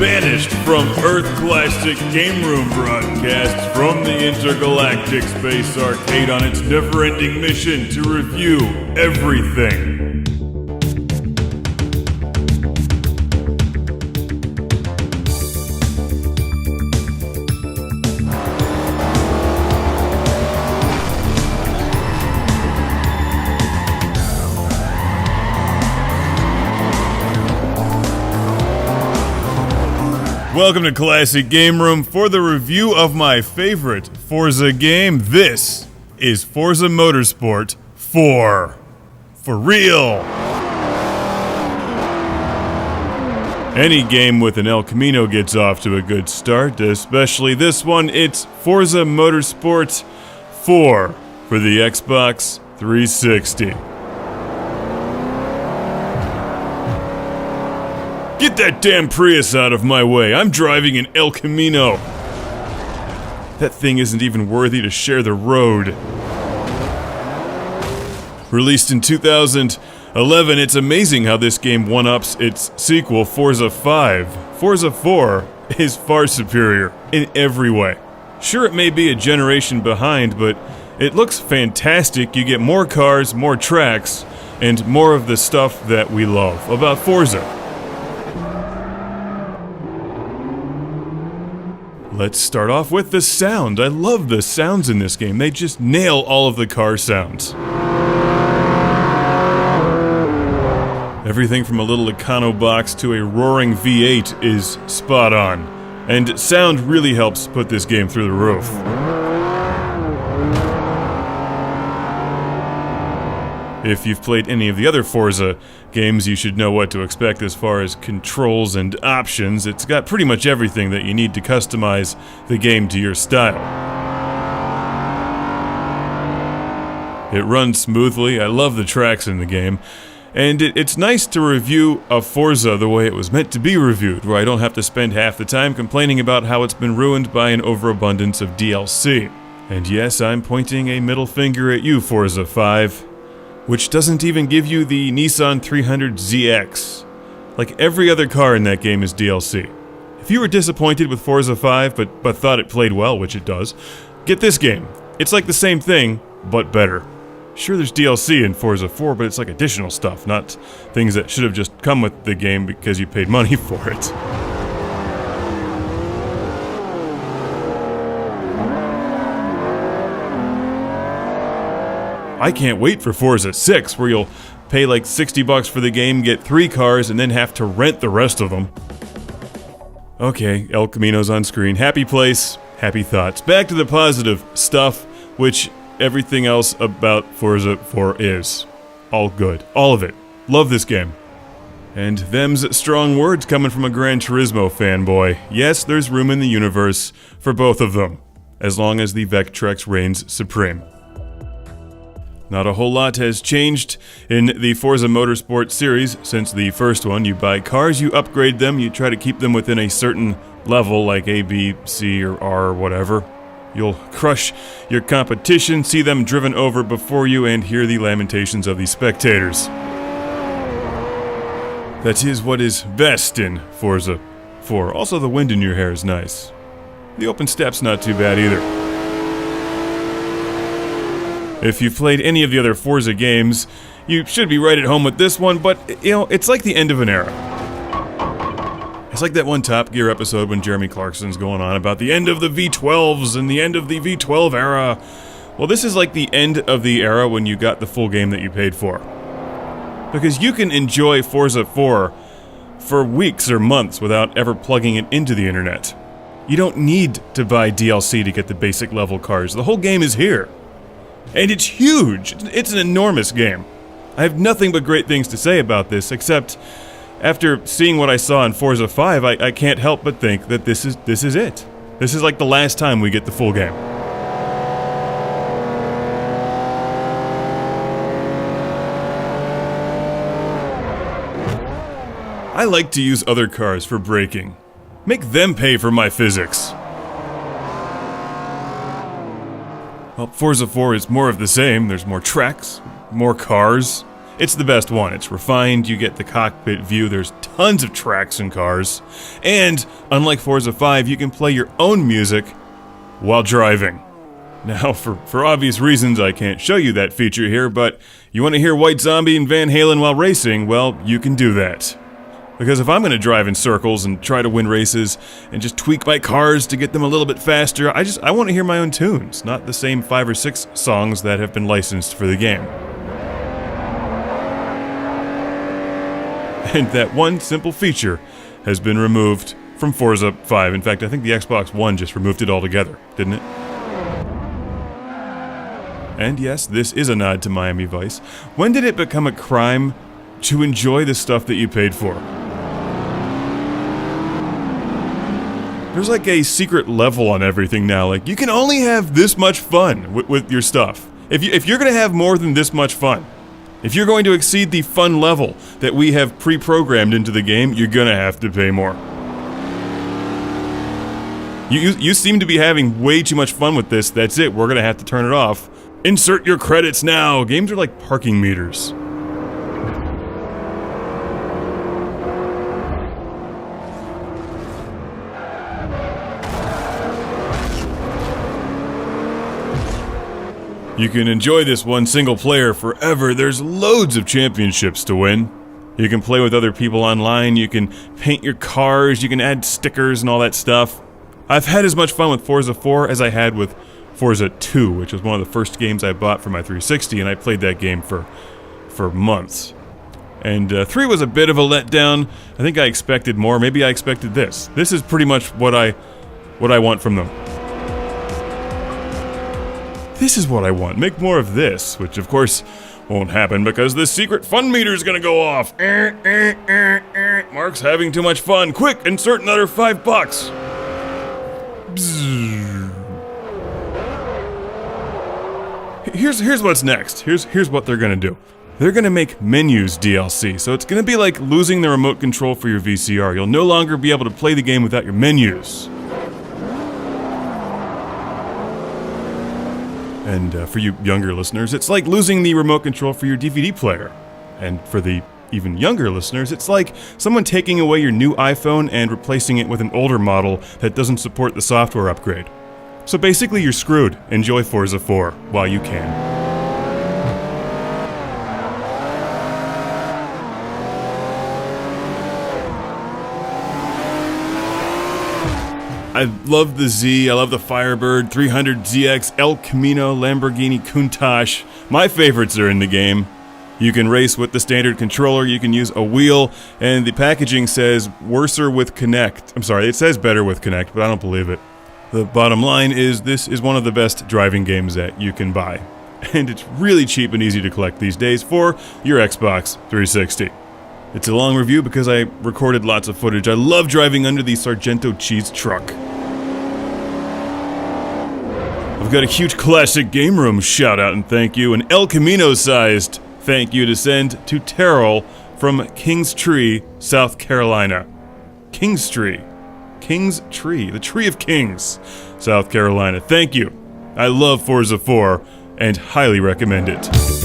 banished from Earth Classic Game Room broadcasts from the Intergalactic Space Arcade on its never-ending mission to review everything. Welcome to Classic Game Room for the review of my favorite Forza game. This is Forza Motorsport 4. For real! Any game with an El Camino gets off to a good start, especially this one. It's Forza Motorsport 4 for the Xbox 360. Get that damn Prius out of my way. I'm driving an El Camino. That thing isn't even worthy to share the road. Released in 2011, it's amazing how this game one-ups its sequel, Forza 5. Forza 4 is far superior in every way. Sure, it may be a generation behind, but it looks fantastic. You get more cars, more tracks, and more of the stuff that we love about Forza. Let's start off with the sound. I love the sounds in this game. They just nail all of the car sounds. Everything from a little Econo box to a roaring V8 is spot on. And sound really helps put this game through the roof. If you've played any of the other Forza games, you should know what to expect as far as controls and options. It's got pretty much everything that you need to customize the game to your style. It runs smoothly. I love the tracks in the game. And it's nice to review a Forza the way it was meant to be reviewed, where I don't have to spend half the time complaining about how it's been ruined by an overabundance of DLC. And yes, I'm pointing a middle finger at you, Forza 5. Which doesn't even give you the Nissan 300ZX. Like every other car in that game is DLC. If you were disappointed with Forza 5 but thought it played well, which it does, get this game. It's like the same thing, but better. Sure, there's DLC in Forza 4, but it's like additional stuff, not things that should have just come with the game because you paid money for it. I can't wait for Forza 6, where you'll pay like $60 for the game, get 3 cars, and then have to rent the rest of them. Okay, El Camino's on screen. Happy place, happy thoughts. Back to the positive stuff, which everything else about Forza 4 is. All good. All of it. Love this game. And them's strong words coming from a Gran Turismo fanboy. Yes, there's room in the universe for both of them, as long as the Vectrex reigns supreme. Not a whole lot has changed in the Forza Motorsport series since the first one. You buy cars, you upgrade them, you try to keep them within a certain level like A, B, C, or R, or whatever. You'll crush your competition, see them driven over before you, and hear the lamentations of the spectators. That is what is best in Forza 4. Also, the wind in your hair is nice. The open step's not too bad either. If you've played any of the other Forza games, you should be right at home with this one, but, you know, it's like the end of an era. It's like that one Top Gear episode when Jeremy Clarkson's going on about the end of the V12s and the end of the V12 era. Well, this is like the end of the era when you got the full game that you paid for. Because you can enjoy Forza 4 for weeks or months without ever plugging it into the internet. You don't need to buy DLC to get the basic level cars. The whole game is here. And it's huge! It's an enormous game. I have nothing but great things to say about this, except after seeing what I saw in Forza 5, I can't help but think that this is it. This is like the last time we get the full game. I like to use other cars for braking. Make them pay for my physics. Well, Forza 4 is more of the same. There's more tracks, more cars, It's the best one. It's refined, you get the cockpit view, there's tons of tracks and cars, and unlike Forza 5, you can play your own music while driving. Now, for obvious reasons, I can't show you that feature here, but you want to hear White Zombie and Van Halen while racing, well, you can do that. Because if I'm going to drive in circles and try to win races and just tweak my cars to get them a little bit faster, I want to hear my own tunes, not the same 5 or 6 songs that have been licensed for the game. And that one simple feature has been removed from Forza 5. In fact, I think the Xbox One just removed it altogether, didn't it? And yes, this is a nod to Miami Vice. When did it become a crime to enjoy the stuff that you paid for? There's like a secret level on everything now. Like, you can only have this much fun with your stuff. If you're going to have more than this much fun, if you're going to exceed the fun level that we have pre-programmed into the game, you're going to have to pay more. You seem to be having way too much fun with this. That's it. We're going to have to turn it off. Insert your credits now. Games are like parking meters. You can enjoy this one single player forever. There's loads of championships to win. You can play with other people online, you can paint your cars, you can add stickers and all that stuff. I've had as much fun with Forza 4 as I had with Forza 2, which was one of the first games I bought for my 360, and I played that game for months. And 3 was a bit of a letdown. I think I expected more. Maybe I expected this. This is pretty much what I want from them. This is what I want. Make more of this, which of course won't happen because the secret fun meter is gonna go off. Mark's having too much fun. Quick, insert another $5. Here's what's next. Here's what they're gonna do. They're gonna make menus DLC, so it's gonna be like losing the remote control for your VCR. You'll no longer be able to play the game without your menus. And for you younger listeners, it's like losing the remote control for your DVD player. And for the even younger listeners, it's like someone taking away your new iPhone and replacing it with an older model that doesn't support the software upgrade. So basically, you're screwed. Enjoy Forza 4 while you can. I love the Z, I love the Firebird, 300ZX, El Camino, Lamborghini Countach. My favorites are in the game. You can race with the standard controller, you can use a wheel, and the packaging says worser with Kinect. I'm sorry, it says better with Kinect, but I don't believe it. The bottom line is this is one of the best driving games that you can buy. And it's really cheap and easy to collect these days for your Xbox 360. It's a long review because I recorded lots of footage. I love driving under the Sargento cheese truck. I've got a huge classic game room shout out and thank you, an El Camino-sized thank you to send to Terrell from Kings Tree, South Carolina. Kings Tree. Kings Tree. The Tree of Kings, South Carolina. Thank you. I love Forza 4 and highly recommend it.